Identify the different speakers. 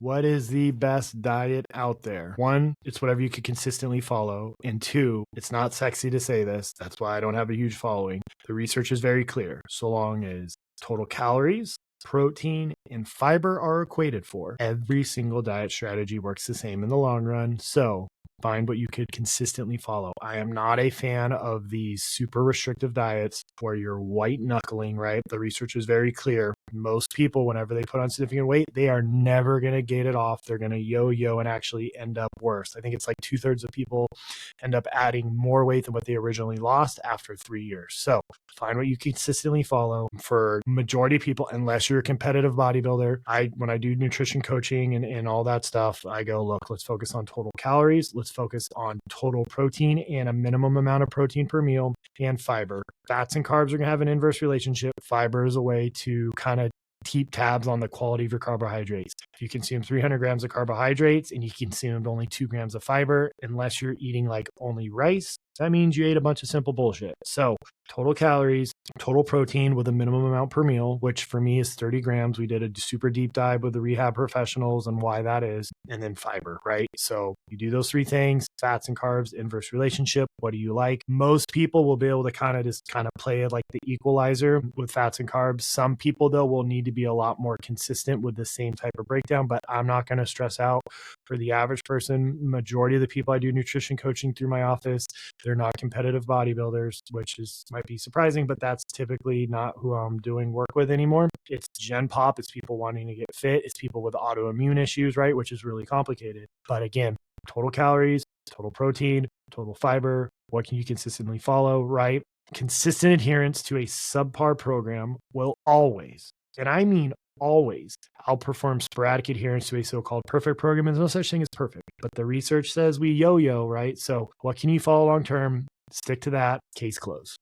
Speaker 1: What is the best diet out there? One, it's whatever you could consistently follow. And two, it's not sexy to say this. That's why I don't have a huge following. The research is very clear. So long as total calories, protein, and fiber are equated for, every single diet strategy works the same in the long run. So find what you could consistently follow. I am not a fan of these super restrictive diets where you're white knuckling, right? The research is very clear. Most people, whenever they put on significant weight, they are never going to get it off. They're going to yo-yo and actually end up worse. I think it's like 2/3 of people end up adding more weight than what they originally lost after 3 years. So find what you consistently follow. For majority of people, unless you're a competitive bodybuilder, when I do nutrition coaching and all that stuff, I go, look, let's focus on total calories. Let's focus on total protein and a minimum amount of protein per meal and fiber. Fats and carbs are going to have an inverse relationship. Fiber is a way to kind of keep tabs on the quality of your carbohydrates. If you consume 300 grams of carbohydrates and you consumed only 2 grams of fiber, unless you're eating like only rice, that means you ate a bunch of simple bullshit. So total calories, total protein with a minimum amount per meal, which for me is 30 grams. We did a super deep dive with the rehab professionals and why that is, and then fiber, right? So you do those 3 things, fats and carbs, inverse relationship. What do you like? Most people will be able to kind of play it like the equalizer with fats and carbs. Some people though will need to be a lot more consistent with the same type of breakdown, but I'm not going to stress out for the average person. Majority of the people I do nutrition coaching through my office, they're not competitive bodybuilders, which might be surprising, but that's typically not who I'm doing work with anymore. It's Gen Pop. It's people wanting to get fit. It's people with autoimmune issues, right? Which is really complicated. But again, total calories, total protein, total fiber. What can you consistently follow, right? Consistent adherence to a subpar program will always, and I mean always, outperform sporadic adherence to a so-called perfect program. There's no such thing as perfect, but the research says we yo-yo, right? So what can you follow long-term? Stick to that. Case closed.